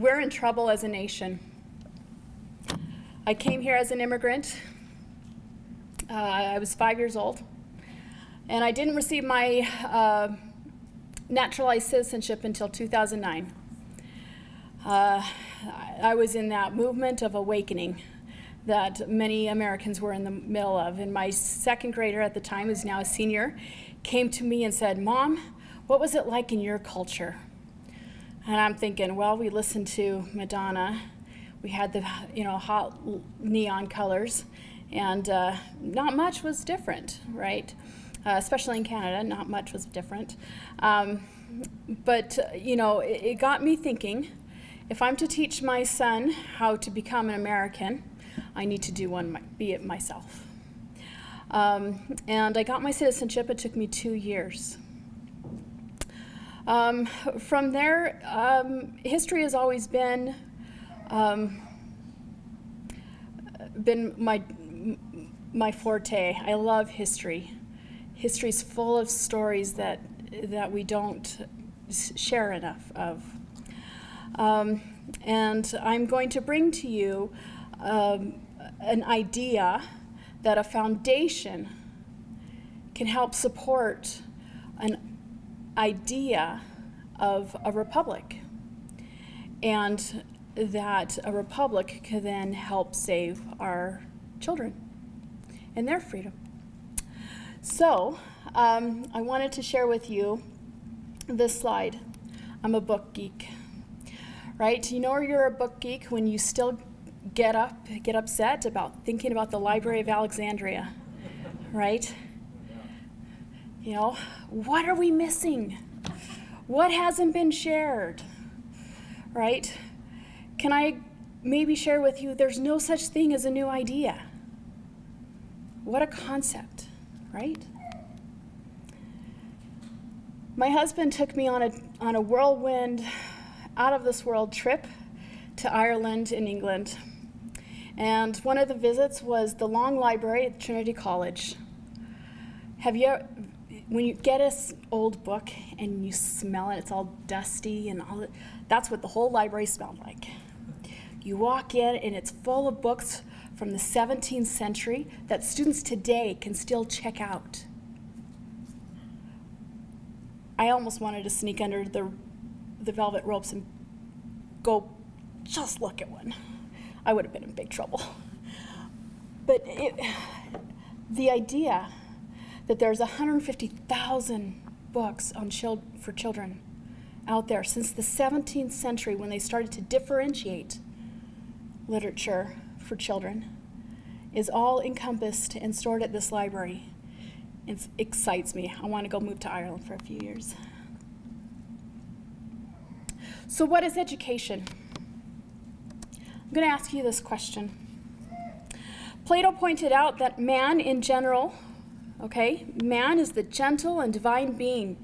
we're in trouble as a nation. I came here as an immigrant. I was 5 years old, and I didn't receive my naturalized citizenship until 2009. I was in that movement of awakening that many Americans were in the middle of. And my second grader at the time, who's now a senior, came to me and said, "Mom, what was it like in your culture?" And I'm thinking, well, we listened to Madonna. We had the hot neon colors, and not much was different, right? Especially in Canada, not much was different. But it got me thinking, if I'm to teach my son how to become an American, I need to be it myself. And I got my citizenship. It took me 2 years. From there, history has always been my forte. I love history. History's full of stories that we don't share enough of. And I'm going to bring to you an idea that a foundation can help support an idea of a republic, and that a republic can then help save our children and their freedom. So I wanted to share with you this slide. I'm a book geek, right? You know you're a book geek when you still get upset about thinking about the Library of Alexandria, right? What are we missing? What hasn't been shared, right? Can I maybe share with you, there's no such thing as a new idea. What a concept, right? My husband took me on a whirlwind, out of this world trip to Ireland and England. And one of the visits was the Long Library at Trinity College. When you get an old book and you smell it, it's all dusty and all that, that's what the whole library smelled like. You walk in and it's full of books from the 17th century that students today can still check out. I almost wanted to sneak under the velvet ropes and go just look at one. I would have been in big trouble. But the idea that there's 150,000 books for children out there since the 17th century, when they started to differentiate literature for children, is all encompassed and stored at this library. It excites me. I want to go move to Ireland for a few years. So what is education? I'm going to ask you this question. Plato pointed out that man in general, man is the gentle and divine being,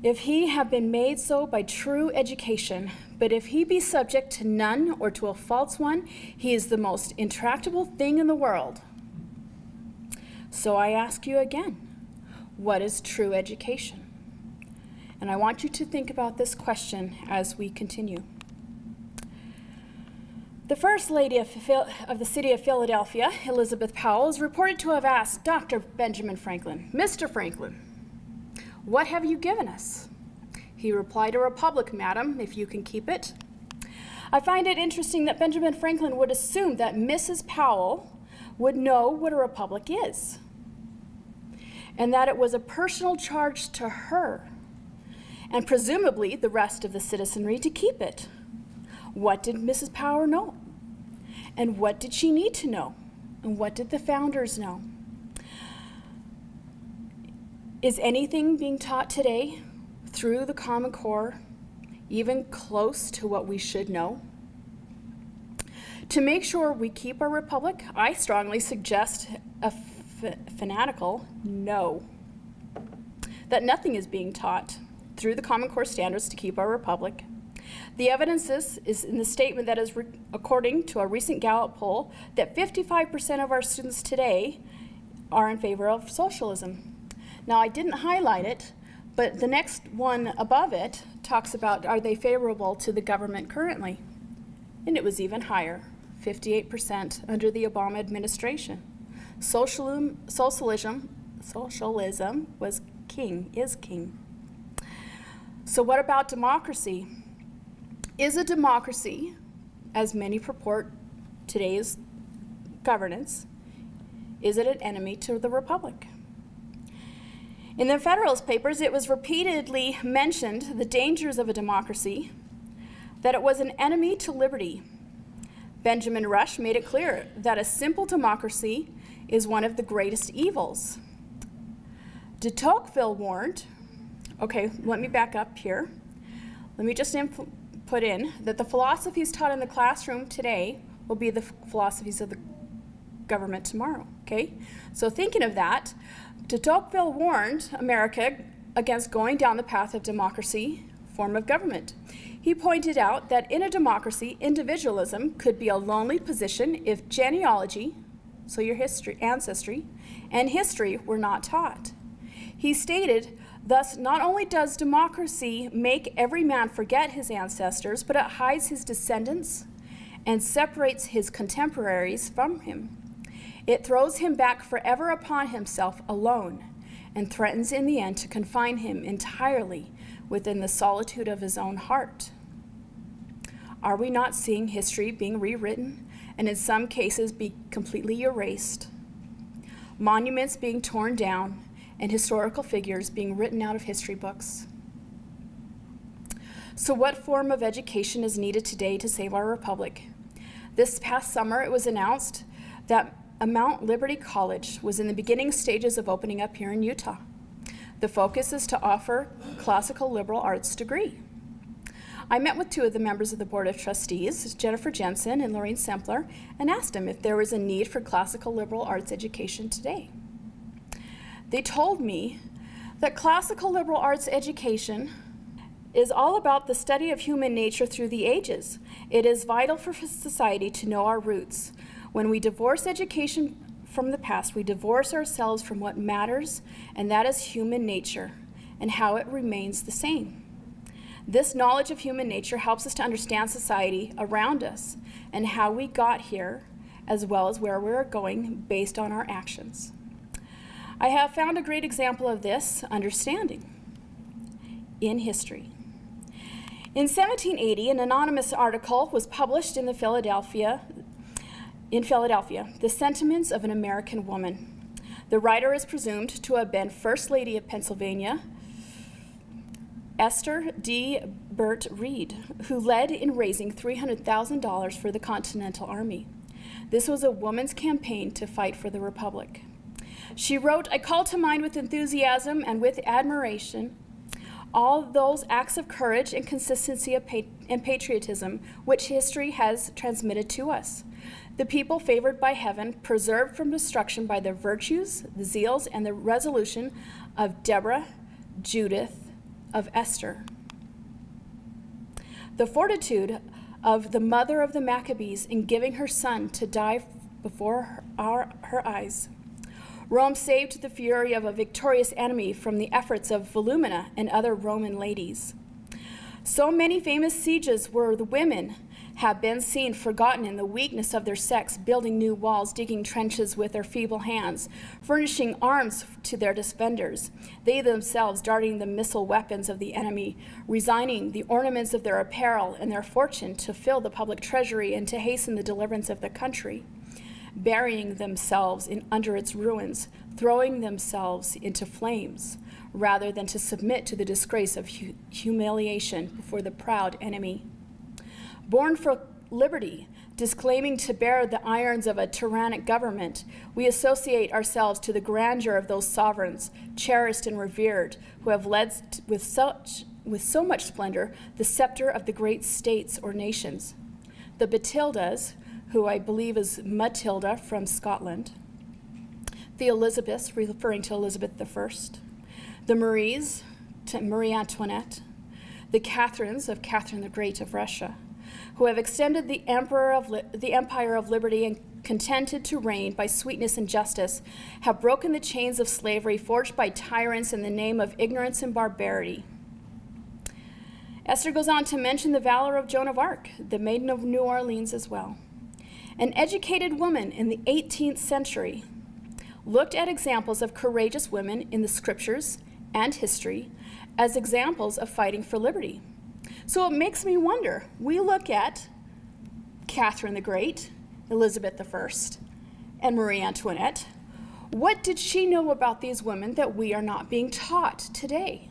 if he have been made so by true education. But if he be subject to none or to a false one, he is the most intractable thing in the world. So I ask you again, what is true education? And I want you to think about this question as we continue. The First Lady of the city of Philadelphia, Elizabeth Powell, is reported to have asked Dr. Benjamin Franklin, "Mr. Franklin, what have you given us?" He replied, "A republic, madam, if you can keep it." I find it interesting that Benjamin Franklin would assume that Mrs. Powell would know what a republic is, and that it was a personal charge to her, and presumably the rest of the citizenry, to keep it. What did Mrs. Powell know? And what did she need to know? And what did the founders know? Is anything being taught today through the Common Core even close to what we should know? To make sure we keep our republic, I strongly suggest a fanatical no. That nothing is being taught through the Common Core standards to keep our republic. The evidence is in the statement that is, according to a recent Gallup poll, that 55% of our students today are in favor of socialism. Now, I didn't highlight it, But the next one above it talks about, are they favorable to the government currently? And it was even higher, 58% under the Obama administration. Socialism was king, is king. So what about democracy? Is a democracy, as many purport today's governance, is it an enemy to the republic? In the Federalist Papers, it was repeatedly mentioned the dangers of a democracy, that it was an enemy to liberty. Benjamin Rush made it clear that a simple democracy is one of the greatest evils. De Tocqueville warned, okay, let me back up here. Let me just put in that the philosophies taught in the classroom today will be the philosophies of the government tomorrow, okay? So thinking of that, de Tocqueville warned America against going down the path of democracy, form of government. He pointed out that in a democracy, individualism could be a lonely position if genealogy, so your ancestry, and history were not taught. He stated, thus, not only does democracy make every man forget his ancestors, but it hides his descendants and separates his contemporaries from him. It throws him back forever upon himself alone and threatens in the end to confine him entirely within the solitude of his own heart. Are we not seeing history being rewritten and in some cases be completely erased? Monuments being torn down and historical figures being written out of history books. So what form of education is needed today to save our republic? This past summer, it was announced that Mount Liberty College was in the beginning stages of opening up here in Utah. The focus is to offer classical liberal arts degree. I met with two of the members of the Board of Trustees, Jennifer Jensen and Lorraine Sempler, and asked them if there was a need for classical liberal arts education today. They told me that classical liberal arts education is all about the study of human nature through the ages. It is vital for society to know our roots. When we divorce education from the past, we divorce ourselves from what matters, and that is human nature and how it remains the same. This knowledge of human nature helps us to understand society around us and how we got here, as well as where we're going based on our actions. I have found a great example of this understanding in history. In 1780, an anonymous article was published in Philadelphia, The Sentiments of an American Woman. The writer is presumed to have been First Lady of Pennsylvania, Esther D. Burt Reed, who led in raising $300,000 for the Continental Army. This was a woman's campaign to fight for the Republic. She wrote, I call to mind with enthusiasm and with admiration all those acts of courage and consistency and patriotism which history has transmitted to us. The people favored by heaven, preserved from destruction by the virtues, the zeals, and the resolution of Deborah, Judith, of Esther. The fortitude of the mother of the Maccabees in giving her son to die before her eyes. Rome saved the fury of a victorious enemy from the efforts of Volumnia and other Roman ladies. So many famous sieges where the women have been seen forgotten in the weakness of their sex, building new walls, digging trenches with their feeble hands, furnishing arms to their defenders, they themselves darting the missile weapons of the enemy, resigning the ornaments of their apparel and their fortune to fill the public treasury and to hasten the deliverance of the country, burying themselves under its ruins, throwing themselves into flames, rather than to submit to the disgrace of humiliation before the proud enemy. Born for liberty, disclaiming to bear the irons of a tyrannic government, we associate ourselves to the grandeur of those sovereigns, cherished and revered, who have led with so much splendor the scepter of the great states or nations. The Batildas, who I believe is Matilda from Scotland, the Elizabeths, referring to Elizabeth I, the Maries, to Marie Antoinette, the Catherines of Catherine the Great of Russia, who have extended the empire of liberty contented to reign by sweetness and justice, have broken the chains of slavery forged by tyrants in the name of ignorance and barbarity. Esther goes on to mention the valor of Joan of Arc, the Maiden of New Orleans as well. An educated woman in the 18th century looked at examples of courageous women in the scriptures and history as examples of fighting for liberty. So it makes me wonder, we look at Catherine the Great, Elizabeth I, and Marie Antoinette. What did she know about these women that we are not being taught today?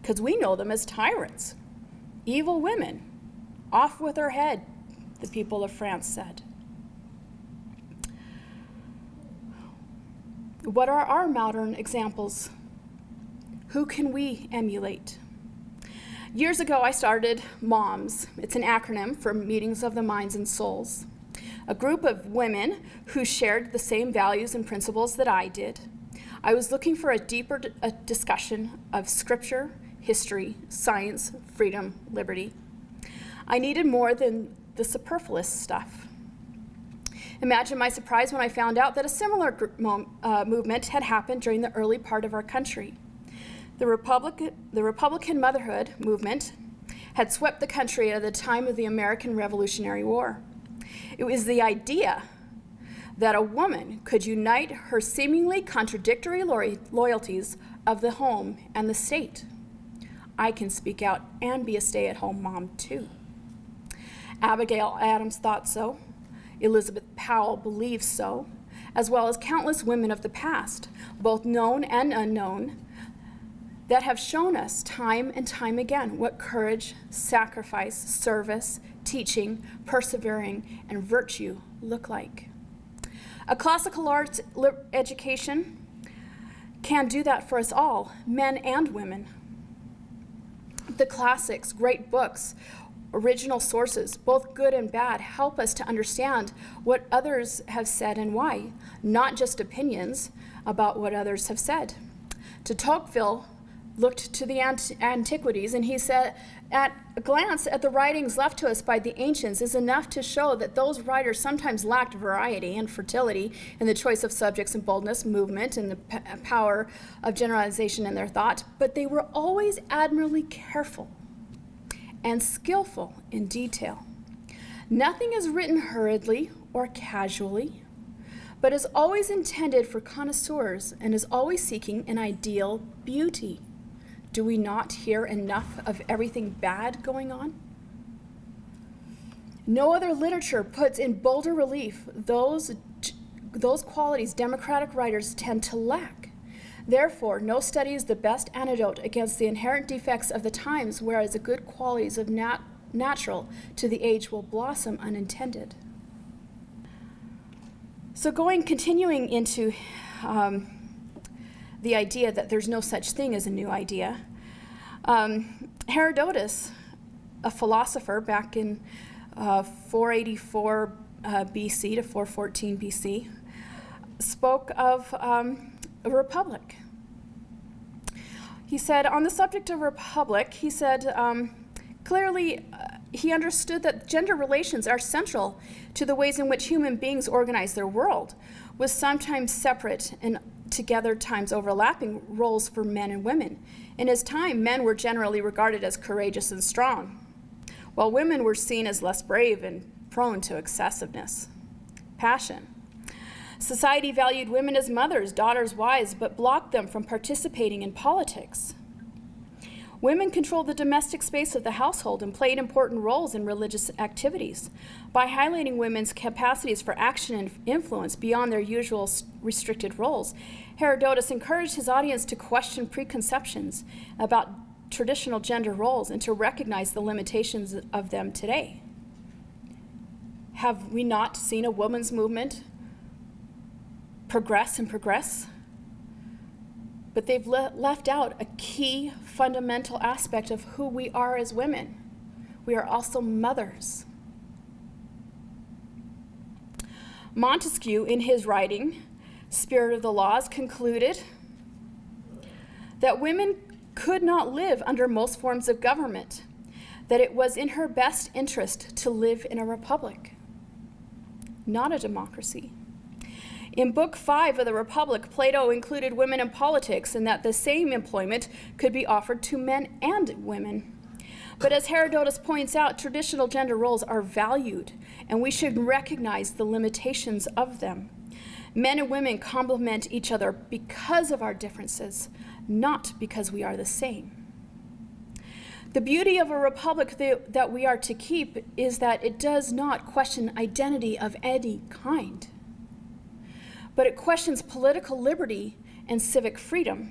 Because we know them as tyrants, evil women, off with her head, the people of France said. What are our modern examples? Who can we emulate? Years ago, I started MOMS. It's an acronym for Meetings of the Minds and Souls, a group of women who shared the same values and principles that I did. I was looking for a deeper discussion of scripture, history, science, freedom, liberty. I needed more than the superfluous stuff. Imagine my surprise when I found out that a similar movement had happened during the early part of our country. The Republican Motherhood movement had swept the country at the time of the American Revolutionary War. It was the idea that a woman could unite her seemingly contradictory loyalties of the home and the state. I can speak out and be a stay-at-home mom too. Abigail Adams thought so. Elizabeth Powell believes so, as well as countless women of the past, both known and unknown, that have shown us time and time again what courage, sacrifice, service, teaching, persevering, and virtue look like. A classical arts education can do that for us all, men and women. The classics, great books, original sources, both good and bad, help us to understand what others have said and why, not just opinions about what others have said. De Tocqueville looked to the antiquities, and he said, at a glance at the writings left to us by the ancients is enough to show that those writers sometimes lacked variety and fertility in the choice of subjects and boldness, movement, and the power of generalization in their thought, but they were always admirably careful and skillful in detail. Nothing is written hurriedly or casually, but is always intended for connoisseurs and is always seeking an ideal beauty. Do we not hear enough of everything bad going on? No other literature puts in bolder relief those qualities democratic writers tend to lack. Therefore, no study is the best antidote against the inherent defects of the times, whereas the good qualities of natural to the age will blossom unintended. So continuing into the idea that there's no such thing as a new idea. Herodotus, a philosopher back in 484 BC to 414 BC, spoke of a republic. He said, on the subject of republic, he said, clearly he understood that gender relations are central to the ways in which human beings organize their world, with sometimes separate and together times overlapping roles for men and women. In his time, men were generally regarded as courageous and strong, while women were seen as less brave and prone to excessiveness, passion. Society valued women as mothers, daughters, wives, but blocked them from participating in politics. Women controlled the domestic space of the household and played important roles in religious activities. By highlighting women's capacities for action and influence beyond their usual restricted roles, Herodotus encouraged his audience to question preconceptions about traditional gender roles and to recognize the limitations of them today. Have we not seen a women's movement progress and progress? But they've left out a key fundamental aspect of who we are as women. We are also mothers. Montesquieu, in his writing, Spirit of the Laws, concluded that women could not live under most forms of government, that it was in her best interest to live in a republic. not a democracy. In Book 5 of the Republic, Plato included women in politics and that the same employment could be offered to men and women. But as Herodotus points out, traditional gender roles are valued, and we should recognize the limitations of them. Men and women complement each other because of our differences, not because we are the same. The beauty of a republic that we are to keep is that it does not question identity of any kind, but it questions political liberty and civic freedom,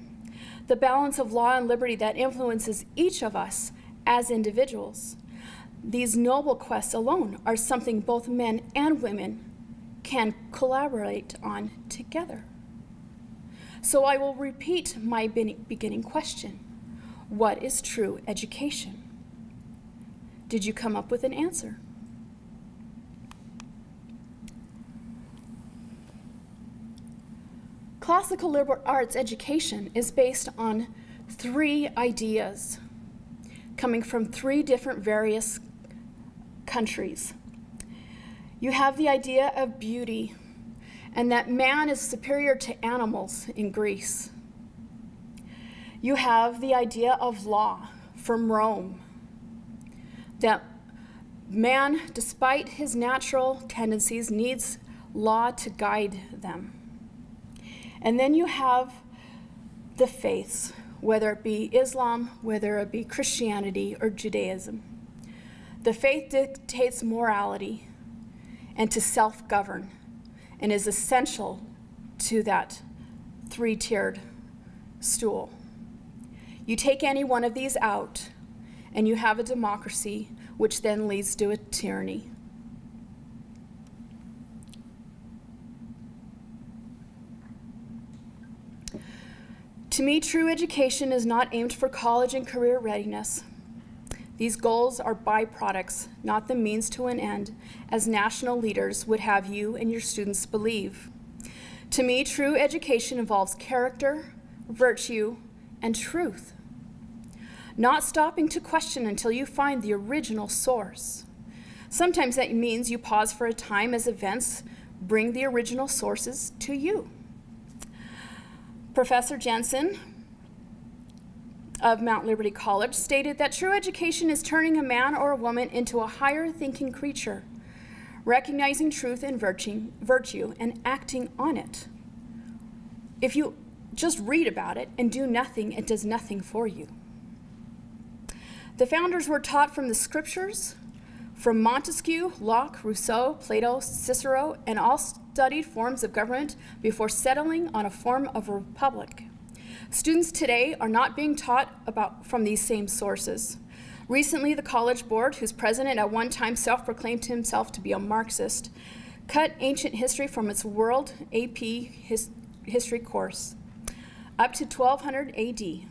the balance of law and liberty that influences each of us as individuals. These noble quests alone are something both men and women can collaborate on together. So I will repeat my beginning question. What is true education? Did you come up with an answer? Classical liberal arts education is based on 3 ideas coming from 3 different various countries. You have the idea of beauty, and that man is superior to animals in Greece. You have the idea of law from Rome, that man, despite his natural tendencies, needs law to guide them. And then you have the faiths, whether it be Islam, whether it be Christianity or Judaism. The faith dictates morality and to self-govern, and is essential to that 3-tiered stool. You take any one of these out, and you have a democracy, which then leads to a tyranny. To me, true education is not aimed for college and career readiness. These goals are byproducts, not the means to an end, as national leaders would have you and your students believe. To me, true education involves character, virtue, and truth. Not stopping to question until you find the original source. Sometimes that means you pause for a time as events bring the original sources to you. Professor Jensen of Mount Liberty College stated that true education is turning a man or a woman into a higher thinking creature, recognizing truth and virtue and acting on it. If you just read about it and do nothing, it does nothing for you. The founders were taught from the scriptures, from Montesquieu, Locke, Rousseau, Plato, Cicero, and all studied forms of government before settling on a form of a republic. Students today are not being taught from these same sources. Recently, the College Board, whose president at one time self-proclaimed himself to be a Marxist, cut ancient history from its World ABE history course up to 1200 AD.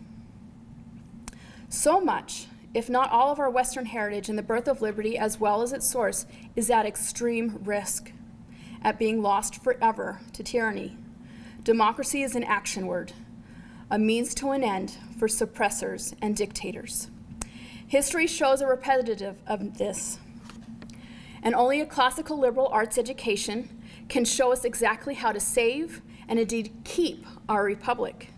So much, if not all of our Western heritage and the birth of liberty as well as its source, is at extreme risk at being lost forever to tyranny. Democracy is an action word, a means to an end for suppressors and dictators. History shows a repetitive of this, and only a classical liberal arts education can show us exactly how to save and indeed keep our republic.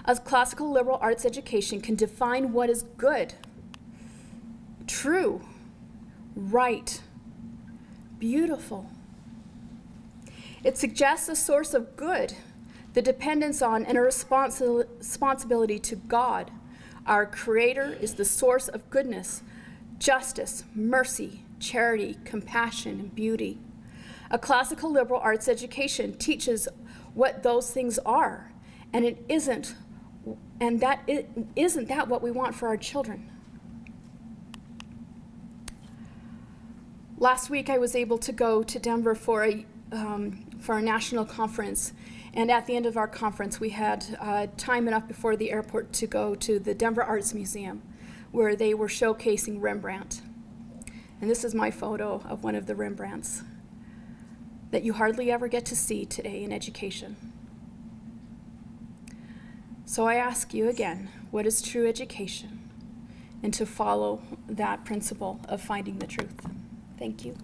A classical liberal arts education can define what is good, true, right, beautiful. It suggests a source of good, the dependence on and a responsibility to God. Our Creator is the source of goodness, justice, mercy, charity, compassion, and beauty. A classical liberal arts education teaches what those things are, and isn't that what we want for our children? Last week, I was able to go to Denver for a national conference. And at the end of our conference, we had time enough before the airport to go to the Denver Arts Museum, where they were showcasing Rembrandt. And this is my photo of one of the Rembrandts that you hardly ever get to see today in education. So I ask you again, what is true education? And to follow that principle of finding the truth. Thank you.